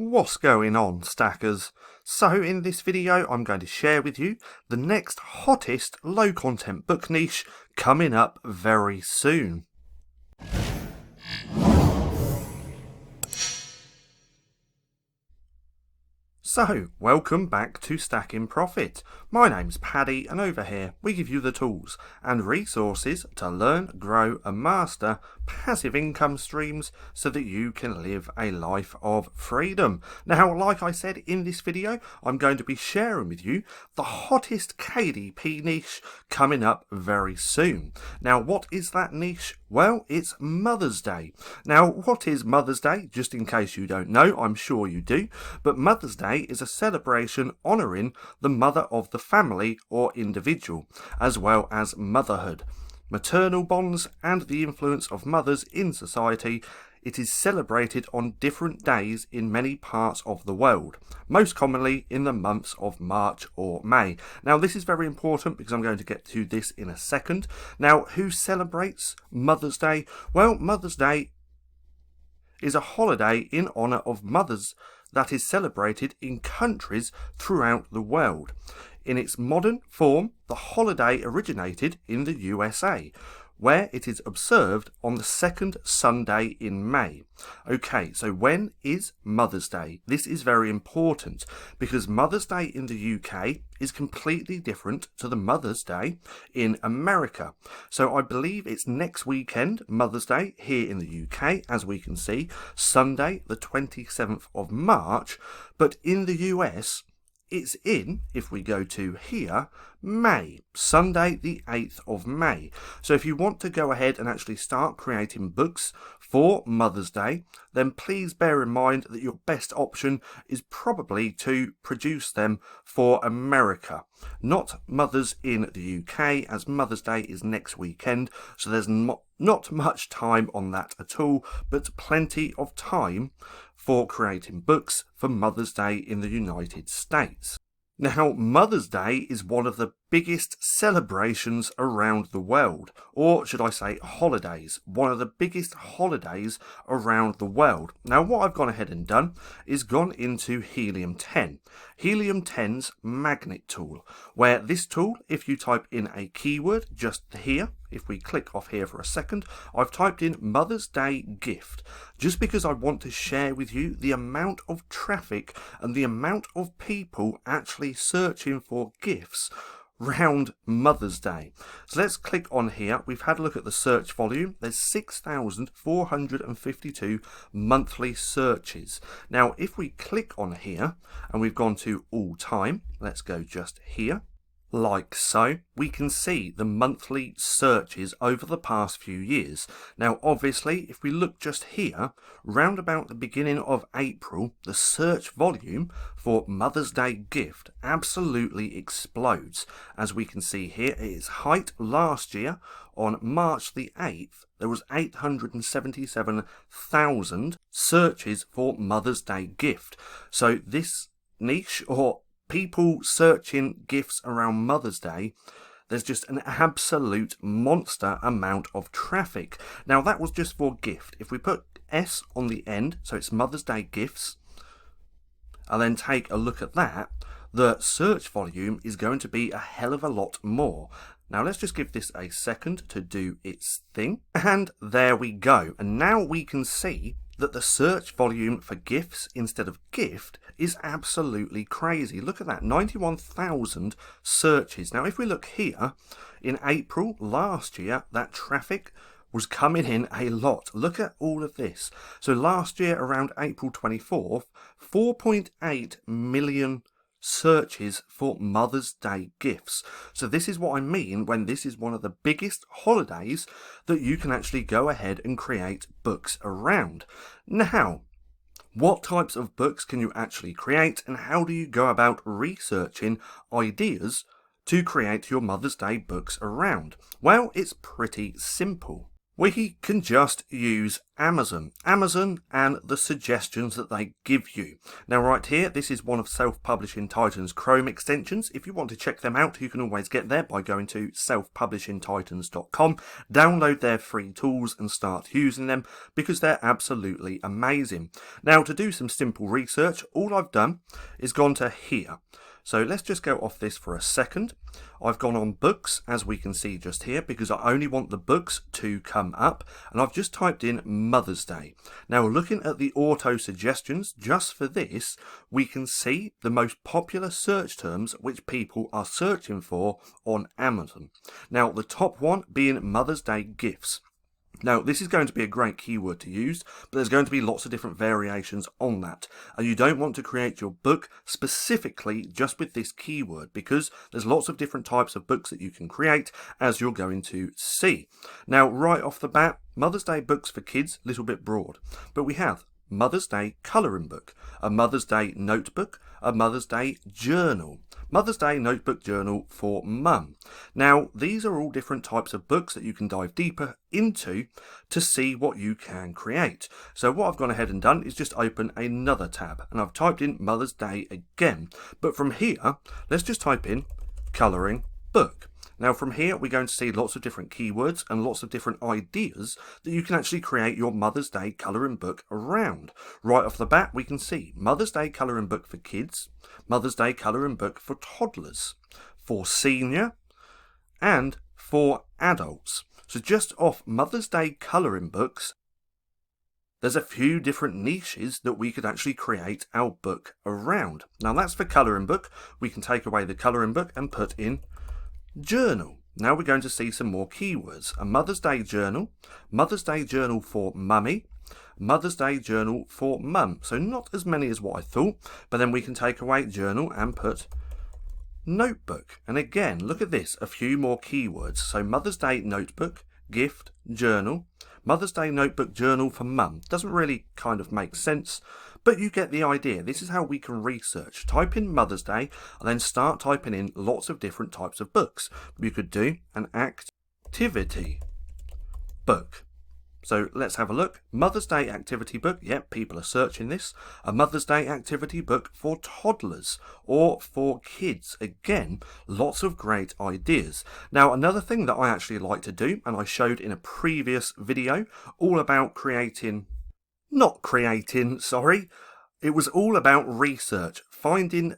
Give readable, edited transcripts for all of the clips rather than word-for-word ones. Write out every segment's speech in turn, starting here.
What's going on, stackers? So in this video I'm going to share with you the next hottest low content book niche coming up very soon. So, welcome back to Stacking Profit. My name's Paddy and over here we give you the tools and resources to learn, grow and master passive income streams so that you can live a life of freedom. Now, like I said in this video, I'm going to be sharing with you the hottest KDP niche coming up very soon. Now, what is that niche? Well, it's Mother's Day. Now, what is Mother's Day? Just in case you don't know, I'm sure you do, but Mother's Day is a celebration honouring the mother of the family or individual, as well as motherhood, maternal bonds and the influence of mothers in society. It is celebrated on different days in many parts of the world, most commonly in the months of March or May. Now, this is very important because I'm going to get to this in a second. Now, who celebrates Mother's Day? Well, Mother's Day is a holiday in honour of mothers that is celebrated in countries throughout the world. In its modern form, the holiday originated in the USA, where it is observed on the second Sunday in May. Okay, so when is Mother's Day? This is very important because Mother's Day in the UK is completely different to the Mother's Day in America. So I believe it's next weekend, Mother's Day, here in the UK, as we can see, Sunday the 27th of March, but in the US, it's in, if we go to here, May, Sunday the 8th of May. So if you want to go ahead and actually start creating books for Mother's Day, then please bear in mind that your best option is probably to produce them for America, not mothers in the UK, as Mother's Day is next weekend, so there's not much time on that at all, but plenty of time for creating books for Mother's Day in the United States. Now, Mother's Day is one of the biggest celebrations around the world, or should I say holidays, one of the biggest holidays around the world. Now, what I've gone ahead and done is gone into Helium 10, Helium 10's magnet tool, where this tool, if you type in a keyword just here, if we click off here for a second, I've typed in Mother's Day gift, just because I want to share with you the amount of traffic and the amount of people actually searching for gifts round Mother's Day. So let's click on here. We've had a look at the search volume. There's 6,452 monthly searches. Now, if we click on here and we've gone to all time, let's go just here. Like so, we can see the monthly searches over the past few years. Now, obviously, if we look just here, round about the beginning of April, the search volume for Mother's Day gift absolutely explodes. As we can see here, at its height last year, on March the 8th, there was 877,000 searches for Mother's Day gift. So this niche, or people searching gifts around Mother's Day, there's just an absolute monster amount of traffic. Now, that was just for gift. If we put S on the end, so it's Mother's Day gifts, and then take a look at that, the search volume is going to be a hell of a lot more. Now, let's just give this a second to do its thing. And there we go. And now we can see that the search volume for gifts instead of gift is absolutely crazy. Look at that, 91,000 searches. Now, if we look here, in April last year, that traffic was coming in a lot. Look at all of this. So last year, around April 24th, 4.8 million searches for Mother's Day gifts. So this is what I mean when this is one of the biggest holidays that you can actually go ahead and create books around. Now, what types of books can you actually create, and how do you go about researching ideas to create your Mother's Day books around? Well, it's pretty simple. We can just use Amazon and the suggestions that they give you. Now right here, this is one of Self-Publishing Titan's Chrome extensions. If you want to check them out, you can always get there by going to selfpublishingtitans.com, download their free tools and start using them because they're absolutely amazing. Now to do some simple research, all I've done is gone to here. So let's just go off this for a second. I've gone on books, as we can see just here, because I only want the books to come up, and I've just typed in Mother's Day. Now looking at the auto suggestions just for this, we can see the most popular search terms which people are searching for on Amazon. Now the top one being Mother's Day gifts. Now, this is going to be a great keyword to use, but there's going to be lots of different variations on that. And you don't want to create your book specifically just with this keyword because there's lots of different types of books that you can create, as you're going to see. Now, right off the bat, Mother's Day books for kids, a little bit broad. But we have Mother's Day colouring book, a Mother's Day notebook, a Mother's Day journal, Mother's Day notebook journal for mum. Now, these are all different types of books that you can dive deeper into to see what you can create. So what I've gone ahead and done is just open another tab, and I've typed in Mother's Day again. But from here, let's just type in colouring book. Now from here we're going to see lots of different keywords and lots of different ideas that you can actually create your Mother's Day colouring book around. Right off the bat we can see Mother's Day colouring book for kids, Mother's Day colouring book for toddlers, for senior and for adults. So just off Mother's Day colouring books, there's a few different niches that we could actually create our book around. Now that's for colouring book. We can take away the colouring book and put in journal. Now we're going to see some more keywords. A Mother's Day journal for mummy, Mother's Day journal for mum. So not as many as what I thought, but then we can take away journal and put notebook. And again, look at this, a few more keywords. So Mother's Day notebook, gift, journal, Mother's Day notebook journal for mum. Doesn't really kind of make sense, but you get the idea. This is how we can research. Type in Mother's Day and then start typing in lots of different types of books. You could do an activity book. So let's have a look. Mother's Day activity book. Yep, people are searching this. A Mother's Day activity book for toddlers or for kids. Again, lots of great ideas. Now, another thing that I actually like to do, and I showed in a previous video, all about it was all about research, finding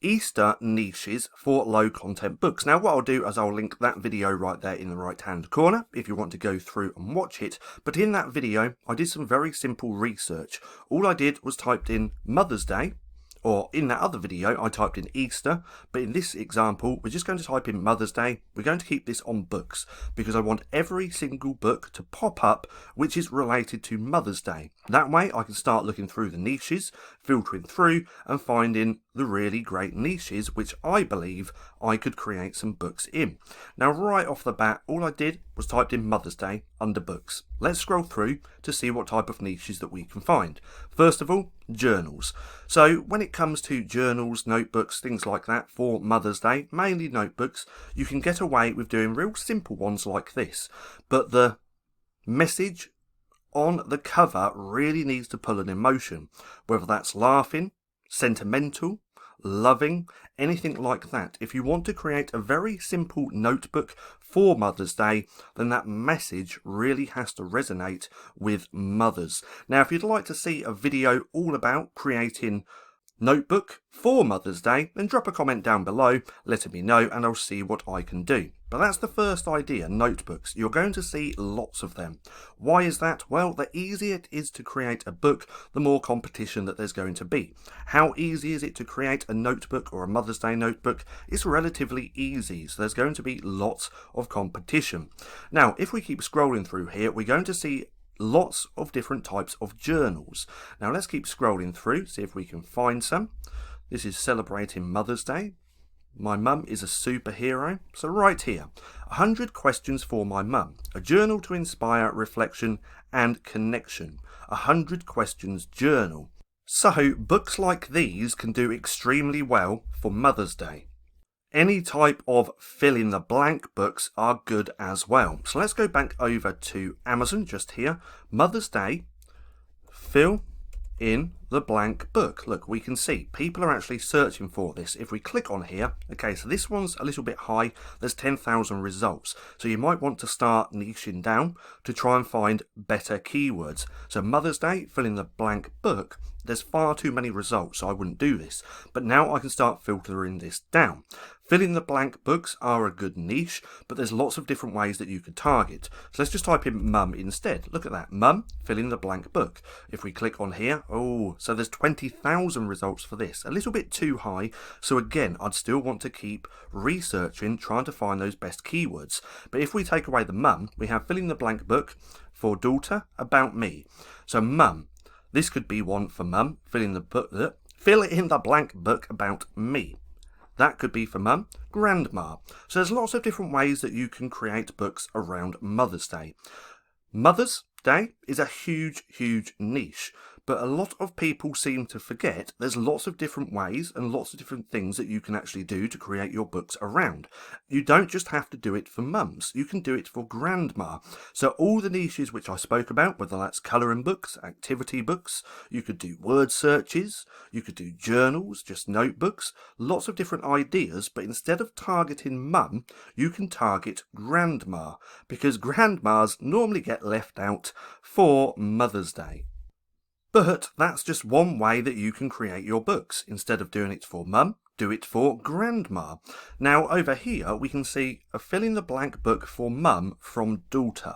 Easter niches for low content books. Now what I'll do is I'll link that video right there in the right hand corner if you want to go through and watch it. But in that video I did some very simple research. All I did was typed in Mother's Day, or in that other video I typed in Easter, but in this example we're just going to type in Mother's Day. We're going to keep this on books because I want every single book to pop up which is related to Mother's Day. That way I can start looking through the niches, filtering through and finding the really great niches which I believe I could create some books in. Now right off the bat all I did was typed in Mother's Day under books. Let's scroll through to see what type of niches that we can find. First of all, journals. So when it comes to journals, notebooks, things like that for Mother's Day, mainly notebooks, you can get away with doing real simple ones like this. But the message on the cover really needs to pull an emotion, whether that's laughing, sentimental, loving, anything like that. If you want to create a very simple notebook for Mother's Day, then that message really has to resonate with mothers. Now, if you'd like to see a video all about creating notebook for Mother's Day, then drop a comment down below letting me know and I'll see what I can do. But that's the first idea, notebooks. You're going to see lots of them. Why is that? Well, the easier it is to create a book, the more competition that there's going to be. How easy is it to create a notebook or a Mother's Day notebook? It's relatively easy, so there's going to be lots of competition. Now, if we keep scrolling through here, we're going to see lots of different types of journals. Now let's keep scrolling through, see if we can find some. This is celebrating Mother's Day. My mum is a superhero. So right here, 100 questions for my mum. A journal to inspire reflection and connection. 100 questions journal. So books like these can do extremely well for Mother's Day. Any type of fill in the blank books are good as well. So let's go back over to Amazon just here. Mother's Day, fill in the blank book. Look, we can see people are actually searching for this. If we click on here, okay, so this one's a little bit high. There's 10,000 results. So you might want to start niching down to try and find better keywords. So Mother's Day, fill in the blank book. There's far too many results, so I wouldn't do this. But now I can start filtering this down. Fill in the blank books are a good niche, but there's lots of different ways that you could target. So let's just type in mum instead. Look at that, mum, fill in the blank book. If we click on here, oh, so there's 20,000 results for this. A little bit too high. So again, I'd still want to keep researching, trying to find those best keywords. But if we take away the mum, we have fill in the blank book for daughter, about me. So mum. This could be one for mum, fill in the blank book about me. That could be for mum, grandma. So there's lots of different ways that you can create books around Mother's Day. Mother's Day is a huge, huge niche, but a lot of people seem to forget there's lots of different ways and lots of different things that you can actually do to create your books around. You don't just have to do it for mums, you can do it for grandma. So all the niches which I spoke about, whether that's colouring books, activity books, you could do word searches, you could do journals, just notebooks, lots of different ideas, but instead of targeting mum, you can target grandma, because grandmas normally get left out for Mother's Day. But that's just one way that you can create your books. Instead of doing it for mum, do it for grandma. Now over here we can see a fill in the blank book for mum from daughter.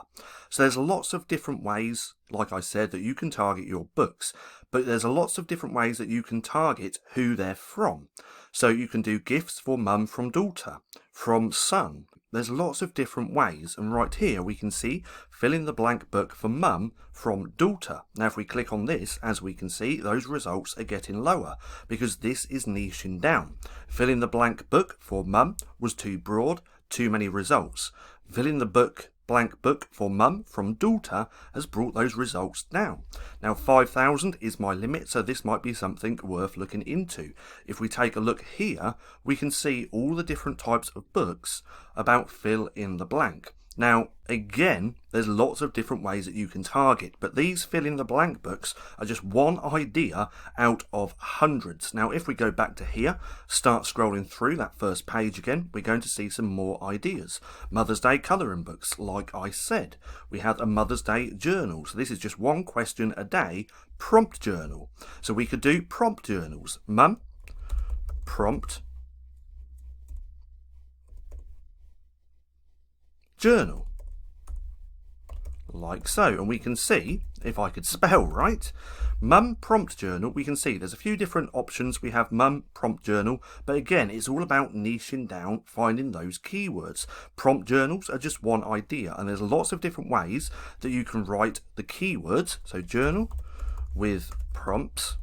So there's lots of different ways, like I said, that you can target your books. But there's lots of different ways that you can target who they're from. So you can do gifts for mum from daughter, from son. There's lots of different ways, and right here we can see fill in the blank book for mum from daughter. Now if we click on this, as we can see, those results are getting lower because this is niching down. Fill in the blank book for mum was too broad, too many results. Fill in the blank book for mum from daughter has brought those results down. Now 5,000 is my limit, so this might be something worth looking into. If we take a look here, we can see all the different types of books about fill in the blank. Now again, there's lots of different ways that you can target, but these fill in the blank books are just one idea out of hundreds. Now if we go back to here, start scrolling through that first page again, we're going to see some more ideas. Mother's Day colouring books, like I said. We have a Mother's Day journal, so this is just one question a day, prompt journal. So we could do prompt journals. Mum, prompt journal, like so. And we can see, if I could spell right, mum prompt journal, we can see there's a few different options. We have mum prompt journal, but again, it's all about niching down, finding those keywords. Prompt journals are just one idea, and there's lots of different ways that you can write the keywords. So journal with prompts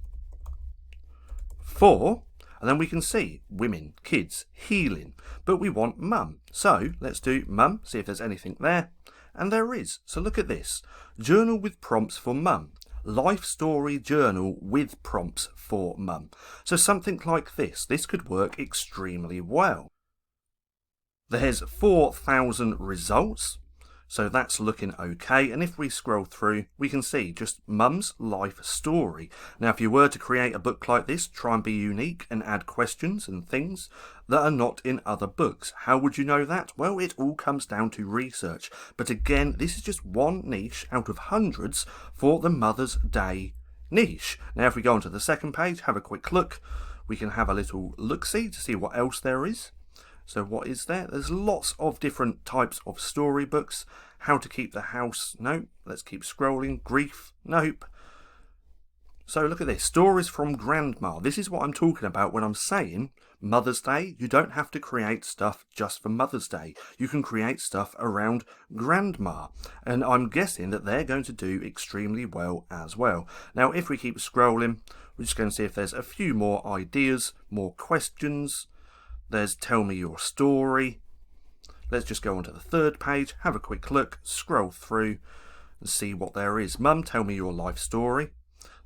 for, and then we can see women, kids, healing, but we want mum. So let's do mum, see if there's anything there. And there is. So look at this. Journal with prompts for mum. Life story journal with prompts for mum. So something like this. This could work extremely well. There's 4,000 results. So that's looking okay. And if we scroll through, we can see just mum's life story. Now, if you were to create a book like this, try and be unique and add questions and things that are not in other books. How would you know that? Well, it all comes down to research. But again, this is just one niche out of hundreds for the Mother's Day niche. Now, if we go on to the second page, have a quick look, we can have a little look-see to see what else there is. So what is there? There's lots of different types of storybooks. How to keep the house? Nope. Let's keep scrolling. Grief? Nope. So look at this. Stories from grandma. This is what I'm talking about when I'm saying Mother's Day. You don't have to create stuff just for Mother's Day. You can create stuff around grandma. And I'm guessing that they're going to do extremely well as well. Now, if we keep scrolling, we're just going to see if there's a few more ideas, more questions. There's tell me your story. Let's just go on to the third page, have a quick look, scroll through and see what there is. Mum, tell me your life story.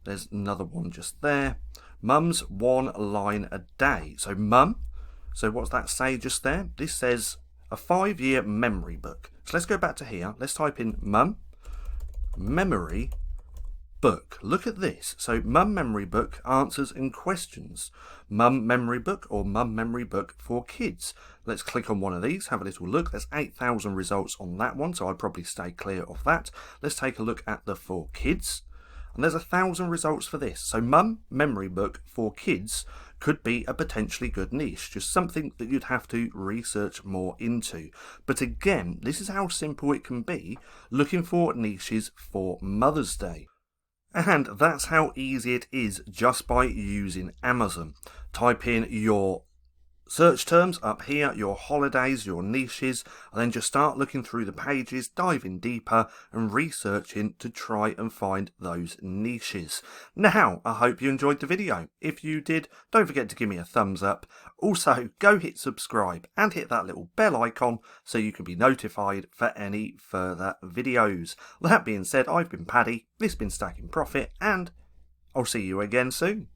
There's another one just there. Mum's one line a day. So mum, So what's that say just there? This says a 5-year memory book. So let's go back to here. Let's type in mum memory book. Look at this. So mum memory book, answers and questions. Mum memory book or mum memory book for kids. Let's click on one of these, have a little look. There's 8,000 results on that one, so I'd probably stay clear of that. Let's take a look at the for kids. And there's 1,000 results for this. So mum memory book for kids could be a potentially good niche, just something that you'd have to research more into. But again, this is how simple it can be looking for niches for Mother's Day. And that's how easy it is just by using Amazon. Type in your search terms up here, your holidays, your niches, and then just start looking through the pages, diving deeper and researching to try and find those niches. Now, I hope you enjoyed the video. If you did, don't forget to give me a thumbs up. Also, go hit subscribe and hit that little bell icon so you can be notified for any further videos. That being said, I've been Paddy, this has been Stacking Profit, and I'll see you again soon.